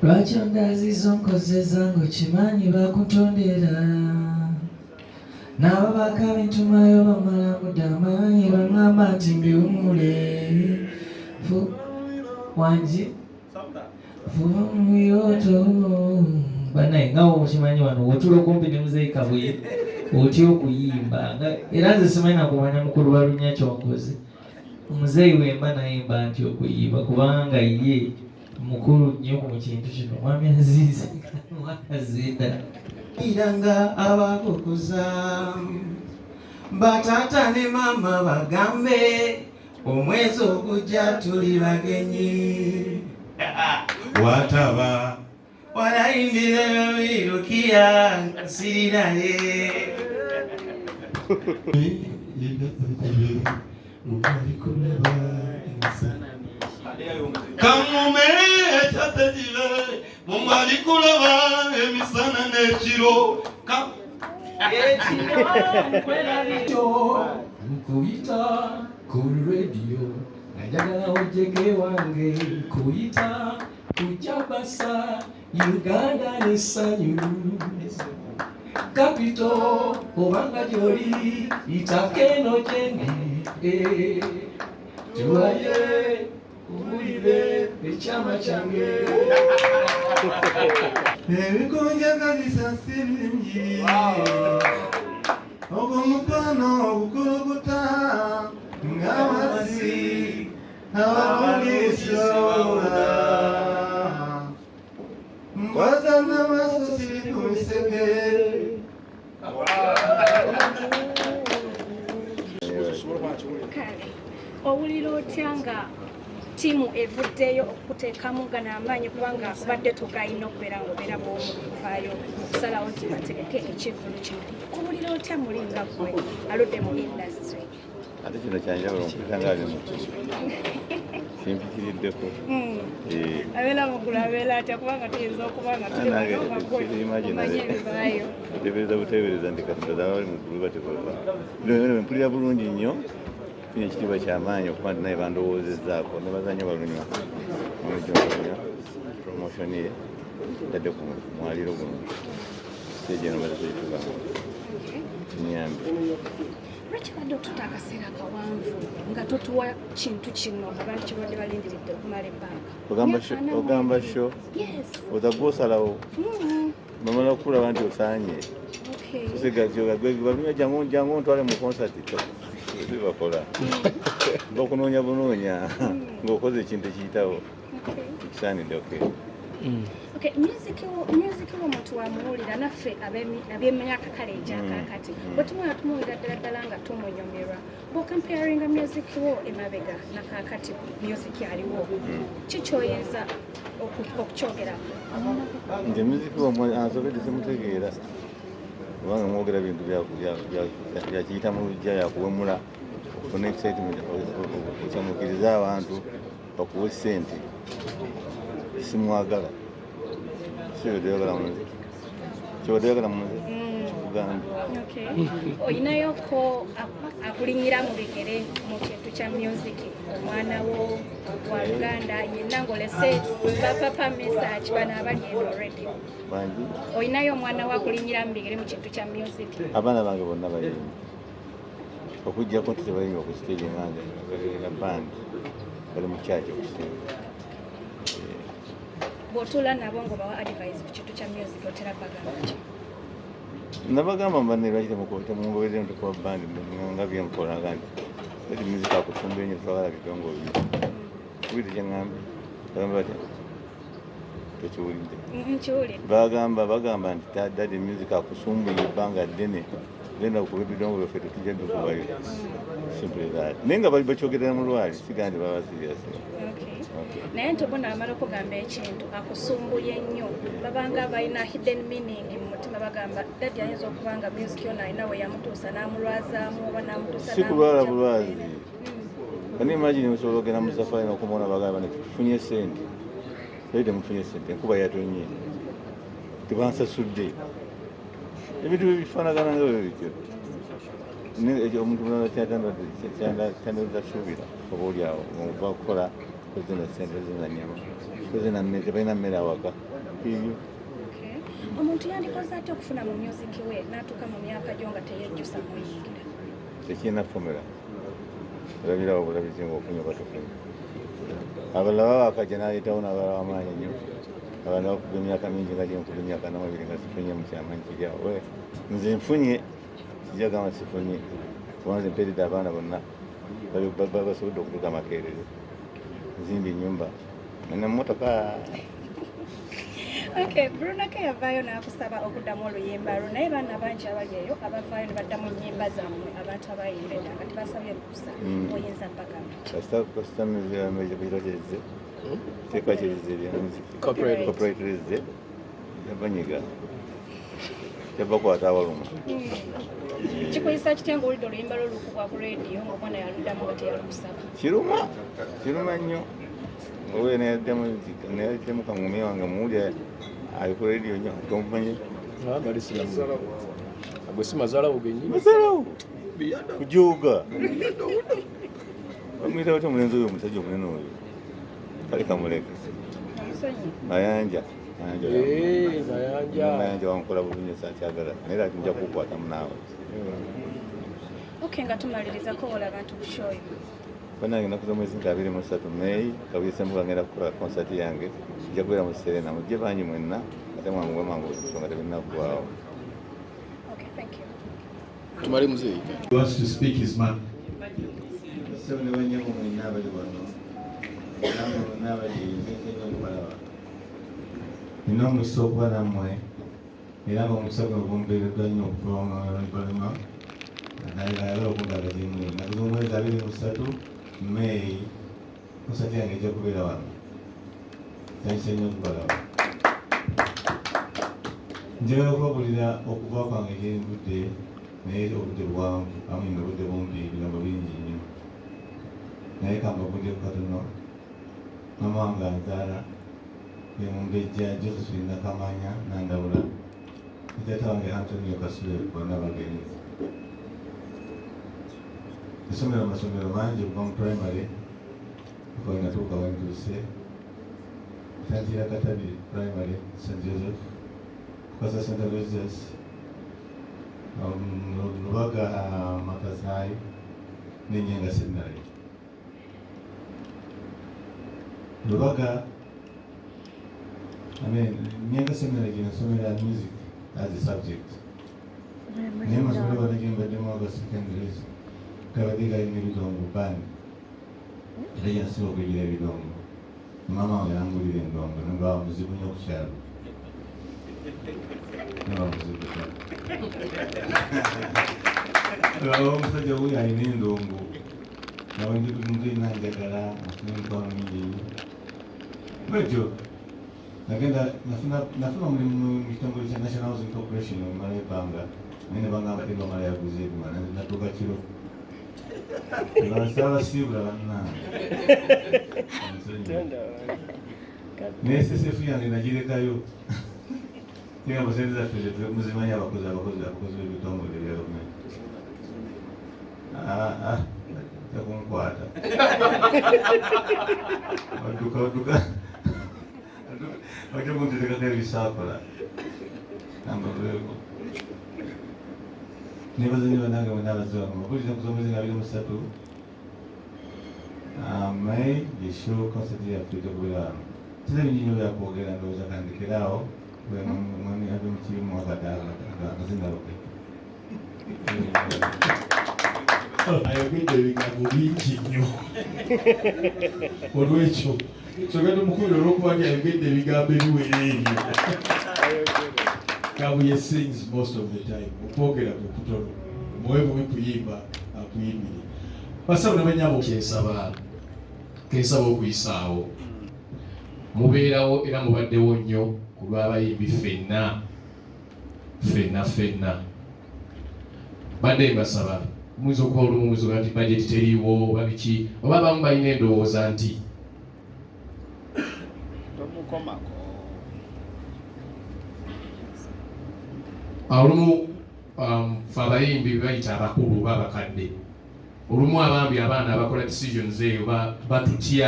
Lwaki ondaziza onkozeza ng'okimanyi bakutondera n'abo bakabintumayo bamalamu ddamanyi baŋŋamba nti mbiwumule wangi fuba mubyoto banaye nga okimanyi wano wotula okumpi ne muzeeyi Kabwe otya okuyimba era nze simanyi nakumanya mukulu wa lunya kyonkoze omuzeeyi wemba nayemba nti okuyimba kubanga ye mukulu nnyo ku kintu kino mwami Azizi wakazinda iranga abakukuza batata ne mama bagambe omwezi ogujja tuli bagenyi wataba walayimbira birukiya sirinaye kamumere etatejire mumali kulaba emisana n'ekiro nkuyita ku radio najagala ojjeke wange nkuyita ku Kyabasa Uganda n'essanyu kapito obanga gy'oli itako eno gyendi tuwaye owulire ekyama kyange ebikonjaga bisasi bingi ogw'omukwano ogukulukuta ng'amazzi awabulisiwawula mbwaza n'amaaso siri ku misege. Owulira otya nga ttiimu evuddeyo okuteekamu gano amaanyi kubanga obadde tugayina okubeera ngaobeera bwomuvaayo okusalawo nti bategeke ekivulu kino, owulira otya muli nga gwe aludde mu indasitule? Ate kino kyanjawulo nkutanga ali mu simpitiriddeko abeera mugulu abeera atya kubanga tuyinza okuba nga tulimanyi ebivaayo otebereza butebereza nti katonda abali mugulu batekola mpulira bulungi nnyo kino ekitiibwa kyamaanyi okuba nti naye bandowoozezaako ne bazanyo balunywa omujonya promotion ye tadde ku mwaliro guno sejeno bazakuyituka kinyambi. Lwaki badde otuta akaseera akawanvu nga totuwa kintu kino abantu kibadde balindiridde okumala ebbanga? Ogamba sho ozagwa osalawo bamala okulaba nti osaanye balunya jangu ntwale mu konsati bibakola okunoonya bunoonya ng'okoze ekintu ekiyitawo ekisaanidde. Music omuntu wamuwulira naffe ab'emyaka kale egyakakati bwe tumala tumuwulira ddala nga tumunyumirwa bw'okamparinga music wo emabega nakakati music aliwo kikyoyinza okukyogerako? Nze music ansobedde simutegeera kubanga mwogera bintu byakiyita mu lujja yakuwemula okufuna excitement osamukiriza abantu bakuwe ssente simwagala kyoddeyagala muziki kugambye. Oyinayoko akulinyira mu bigere mu kintu kya music omwana wo wa Luganda yenna ng'olese bapapa message bano abali eno already bangi oyinayo omwana wo akulinyira mu bigere mu kintu kya music? Abaana bange bonna bayimbi okuggyako nti tebayimba ku stage ngange na band bali mu kyaki okusinga. Bw'otuula nabo ng'obawa advice ku kintu kya music otera bagamba ki? Nabagamba mbanne lwaki temungoberere ntukuwa band nga byenkolanga nti eti music akusumba enyo twagala bitongole wite kyeŋŋambye bagamba batya tokiwulidde? Bagamba nti dadi music akusumbuye ebbanga ddene genda okuba ebidongo byaffe tetujja bikubayo simple that naye nga bali bakyogerera mu lwali sigaa nti baba serious. Naye nti bo naamala okugamba ekintu akusumbuye nnyo babanga balina hidden meaning mu mutima bagamba dadi ayinza okuba nga music yona alina we yamutuusa n'amulwazaamu oba n'amutuusa si kulwala bulwazi ani imagine musobola ogenda mu safari n'okumona bagamba nti tufunye ssente naye temufunye ssente enkuba yatonye tebansasudde ebintu bifaanagana nga bwe bityo omuntu mulala kyatandazasuubira oba oli awo oba kukola tozina ssente tozina nnyama tozina mmere tebalina mmere awaka ebyo. Omuntu yandikoze atya okufuna mu music we n'atuuka mu myaka gyo nga teyejjusa muyingira? Tekirina fomera olabirawo bulabizi ngaofunye oba tofunye. Abalala baba akajja n'aleetawo n'abalala wamaanyi nnyo, abalala bakuba emyaka mingi nga gyenkuba emyaka n'amabiri nga sifunye mu kyama nkiryawo. Nze nfunye kijagamba sifunye kuba nze mperedde abaana bonna basobodde okutuuka Makerere, nzimba ennyumba nina mmotoka. Okay, Bruno K yavaayo n'akusaba okuddamu oluyimba lwo, naye baana bangi abali eyo abavaayo ne baddamu nnyimba zammwe abantu abayimba edda nga tebasabye lukusa, oyinza mpagamba? kasitamirirameekirize tekakirize ebyamuziki corporatirize yabanyiga tebakwata awaluma. Kikuyisa kitya ng'olidde oluyimba lwo lukubwa ku leediyo ng'omwana yaluddamu nga teyalukusaba? Kiruma nnyo owe neyaddemu kangumi wange muwulira ali ku leediyo nnyo tomumanyi agwe si mazalawo gennyini mazalawo kujoga bamuyita batya omulenzi oyo omusajja omunene oyo kale kamuleke mayanja wankola bulungi sakyagala naye ati nja kukwatamu naawe. Okay, nga tumaliriza ko abantu ku show yo. Banange nakuza mwezi nga 23 Mei kabisa mbuga ngenda kukola concert yange nja kubeera mu Serena mujje bangi mwenna ate mwangu mangu nsonga tebinaggwaawo. Okay, thank you. tumale muzeeyi. He wants to speak his mind. So ne banyamu mwenna abali wano namwe mwenna abali nzenzenyo okubalaba nina omukisa okuba nammwe era nga omukisa guno gumbeereddwa nnyo okubaluma ayagala okundaba gyemuli nakuza omwezi 23 Mei konsati yange ejja kubeera wano sanyisa nnyo okubalaba. Njagala okubabulira okuva kwange gyembudde naye obudde bwangu amu obudde bumpi ebigambo bingi nnyo naye kambabulire katono. Mama wange anzaala ye Mumbejja Josephine Nakamanya Nandawula, taata wange Antonio Kasule bonna bagenzi. Nasomera mu masomero mangi okuva mu primary okuva natuuka wentuuse. Tantira Katabi Primary, St. Joseph, Kwasa St. Aloysius, Lubaga Makazai, n'Enyenga Seminary. Lubaga, Nyenga Seminary nasomera music as a subject. Naye amasomero bano gembaddemu aga secondaries gabadde galina ebidongo band era gyenasiba okwegira ebidongo. Mama wange yangulira endongo nengaba muzibu nnyo ku kyalo omusajja wuyo alina endongo nawe ndina njagala afuna emikono mingi bwetyo nafuna omulimu mu kitongole kya National Housing Corporation omumala ebbanga naye ne bangamba tebamala yaguza ebima natuuka kiro saabasiibula bannange naye SSF yange nagirekayo kigamba sente zaffe muzimanyi abakozi b'ebitongole bya gavumenti tekunkwata odduka ojja kuntetekako ebisaakola ambabuleko nebazanyi bannange mwenna abaziwange mapulira kuza omwezi nga 23 Mei yeshow concert yaffe etokubeera wano. Sina bingi byakwogera ndowooza kandikeraawo mwami ave mukibimu akadaala akazingaloke ayogedde ebigambo bingi nnyo olwekyo sogenda omukubira olw'okuba nti ayogedde ebigambo ebiwera ebyo. Kabuye sings most of the time okwogera kwe kutono muwe bubi kuyimba akuyimbire basabu nabanyabo kensaba okuyisaawo mubeerawo era mubaddewo nnyo ku lw'abayimbi ffenna badde mbasaba muyinza okuba olumu muyinza nti bajeti teriiwo oba biki oba abamu balina endowooza nti olumu fe abayimbi bayita abakulu oba abakadde olumu abambi abaana abakola decisions eyo batutya